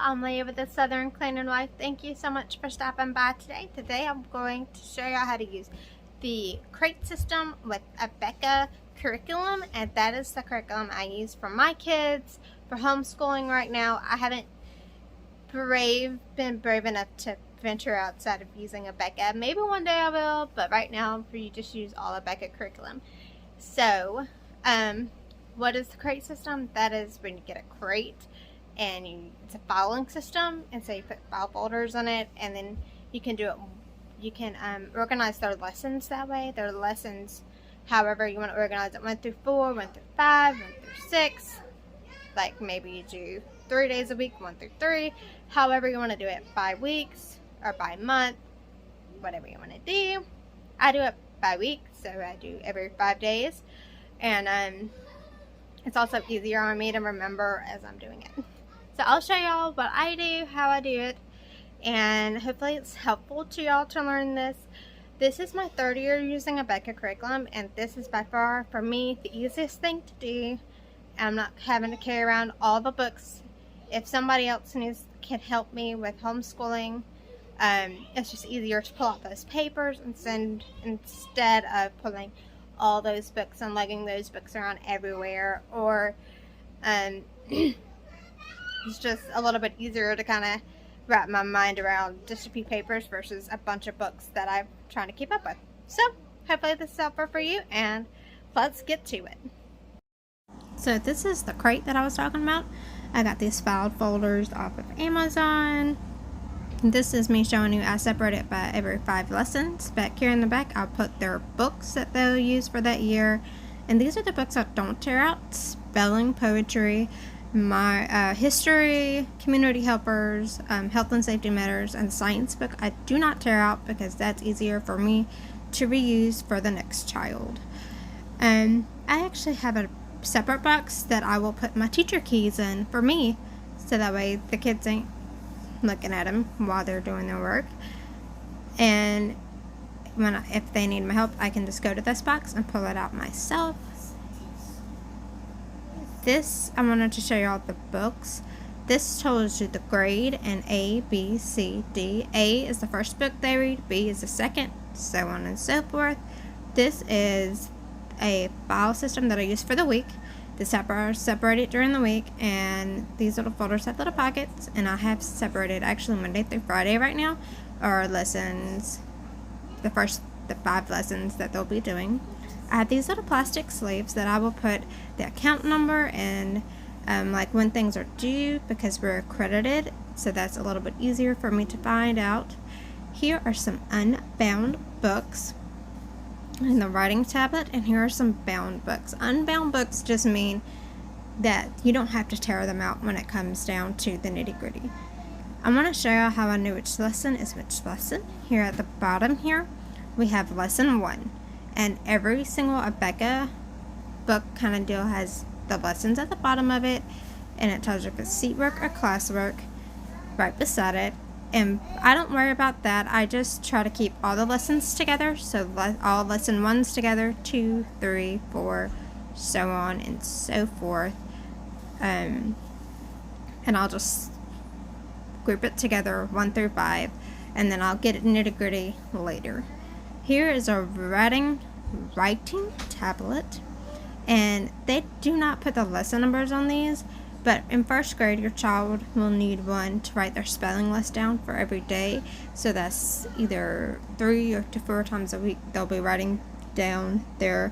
I'm Leah with the Southern Cleaning Wife. Thank you so much for stopping by today. Today I'm going to show you how to use the crate system with Abeka curriculum, and that is the curriculum I use for my kids for homeschooling right now. I haven't been brave enough to venture outside of using Abeka. Maybe one day I will, but right now you just use all Abeka curriculum. So, what is the crate system? That is when you get a crate and it's a filing system, and so you put file folders on it, and then you can organize their lessons that way. Their lessons however you want to organize it, 1 through 4, 1 through 5, 1 through 6, like maybe you do 3 days a week, 1 through 3, however you want to do it, by weeks or by month, whatever you want to do. I do it by week, so I do every 5 days, and it's also easier on me to remember as I'm doing it. So I'll show y'all what I do, how I do it, and hopefully it's helpful to y'all to learn this. This is my 3rd year using Abeka curriculum, and this is by far, for me, the easiest thing to do. I'm not having to carry around all the books. If somebody else can help me with homeschooling, it's just easier to pull out those papers and send, instead of pulling all those books and lugging those books around everywhere, or it's just a little bit easier to kind of wrap my mind around just a few papers versus a bunch of books that I'm trying to keep up with. So hopefully this is helpful for you, and let's get to it. So this is the crate that I was talking about. I got these filed folders off of Amazon. This is me showing you I separate it by every 5 lessons. Back here in the back I'll put their books that they'll use for that year, and these are the books I don't tear out: spelling, poetry, my history, community helpers, health and safety matters, and science book. I do not tear out because that's easier for me to reuse for the next child. I actually have a separate box that I will put my teacher keys in for me, so that way the kids ain't looking at them while they're doing their work, and if they need my help, I can just go to this box and pull it out myself. This, I wanted to show you all the books. This tells you the grade and A, B, C, D. A is the first book they read, B is the second, so on and so forth. This is a file system that I use for the week. The are separated during the week, and these little folders have little pockets, and I have separated actually Monday through Friday right now are lessons, the 5 lessons that they'll be doing. I have these little plastic sleeves that I will put the account number and like when things are due, because we're accredited, so that's a little bit easier for me to find out. Here are some unbound books in the writing tablet, and here are some bound books. Unbound books just mean that you don't have to tear them out when it comes down to the nitty-gritty. I want to show you how I know which lesson is which lesson. Here at the bottom here we have lesson 1, and every single Abeka book kind of deal has the lessons at the bottom of it, and it tells you if it's seat work or classwork right beside it. And I don't worry about that. I just try to keep all the lessons together, so all lesson 1s together, 2, 3, 4, so on and so forth. And I'll just group it together 1 through 5, and then I'll get it nitty-gritty later. Here is a writing tablet, and they do not put the lesson numbers on these, but in 1st grade your child will need one to write their spelling list down for every day. So that's either 3 to 4 times a week they'll be writing down their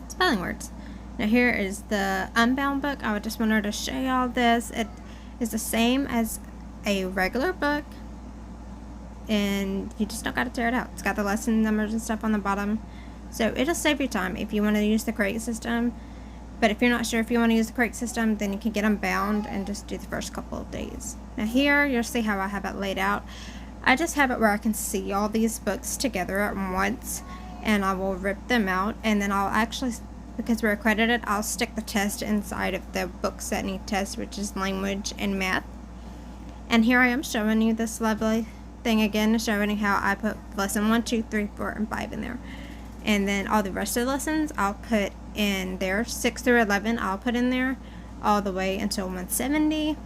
spelling words. Now here is the unbound book. I just wanted to show y'all this. It is the same as a regular book, and you just don't got to tear it out. It's got the lesson numbers and stuff on the bottom, so it'll save you time if you want to use the crate system. But if you're not sure if you want to use the crate system, then you can get them bound and just do the first couple of days. Now here you'll see how I have it laid out. I just have it where I can see all these books together at once, and I will rip them out, and then I'll actually, because we're accredited, I'll stick the test inside of the books that need tests, which is language and math. And here I am showing you this lovely thing again, showing you how I put lesson 1, 2, 3, 4, and 5 in there. And then all the rest of the lessons I'll put in there. 6 through 11 I'll put in there. all the way until 170.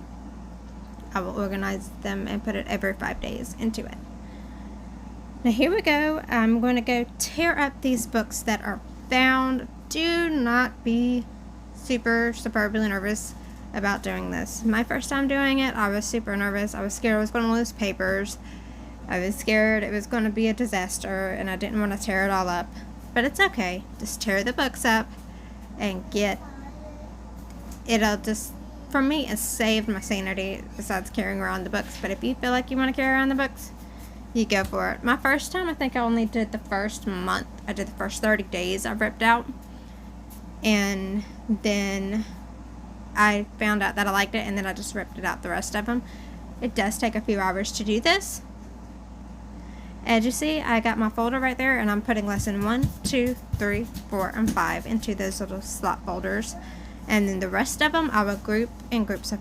I will organize them and put it every 5 days into it. Now here we go. I'm going to go tear up these books that are bound. Do not be superbly nervous about doing this. My first time doing it, I was super nervous. I was scared I was going to lose papers. I was scared it was going to be a disaster, and I didn't want to tear it all up. But it's okay. Just tear the books up and it'll just, for me, it saved my sanity besides carrying around the books. But if you feel like you want to carry around the books, you go for it. My first time, I think I only did the first month. I did the first 30 days I ripped out. And then I found out that I liked it, and then I just ripped it out the rest of them. It does take a few hours to do this. As you see, I got my folder right there, and I'm putting lesson 1, 2, 3, 4, and 5 into those little slot folders. And then the rest of them I will group in groups of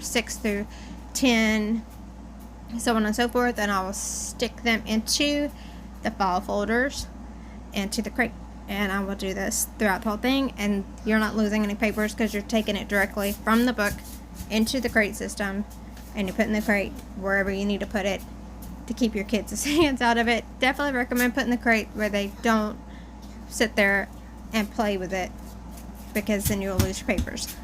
6 through 10, so on and so forth, and I will stick them into the file folders into the crate. And I will do this throughout the whole thing, and you're not losing any papers because you're taking it directly from the book into the crate system, and you put in the crate wherever you need to put it to keep your kids' hands out of it. Definitely recommend putting the crate where they don't sit there and play with it, because then you'll lose your papers.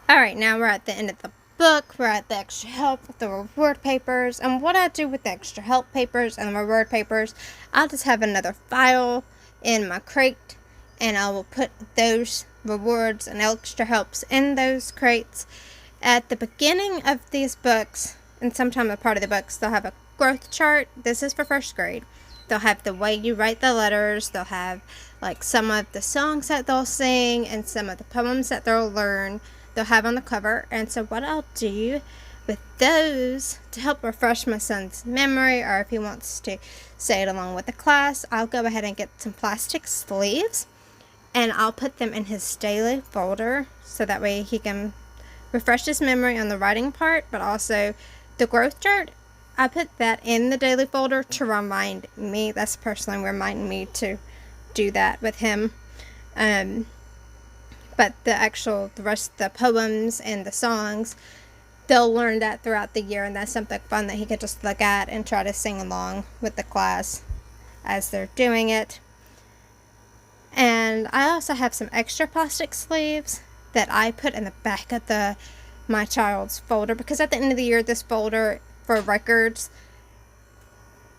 Alright, now we're at the end of the book. We're at the extra help with the reward papers. And what I do with the extra help papers and the reward papers, I'll just have another file in my crate, and I will put those rewards and extra helps in those crates. At the beginning of these books, and sometimes a part of the books, they'll have a growth chart. This is for first grade. They'll have the way you write the letters. They'll have like some of the songs that they'll sing and some of the poems that they'll learn. They'll have on the cover. And so what I'll do with those to help refresh my son's memory, or if he wants to say it along with the class, I'll go ahead and get some plastic sleeves and I'll put them in his daily folder so that way he can refresh his memory on the writing part, but also the growth chart. I put that in the daily folder to remind me. That's personally reminding me to do that with him. But the rest of the poems and the songs, they'll learn that throughout the year, and that's something fun that he can just look at and try to sing along with the class as they're doing it. And I also have some extra plastic sleeves that I put in the back of my child's folder, because at the end of the year, this folder for records,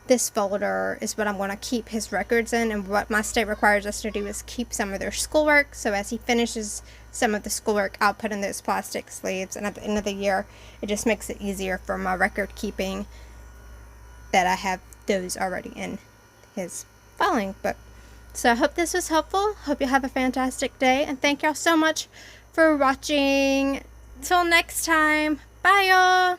this folder is what I'm going to keep his records in, and what my state requires us to do is keep some of their schoolwork. So as he finishes some of the schoolwork, I'll put in those plastic sleeves, and at the end of the year, it just makes it easier for my record keeping that I have those already in his filing book. So I hope this was helpful. Hope you have a fantastic day, and thank y'all so much for watching. Till next time, bye y'all.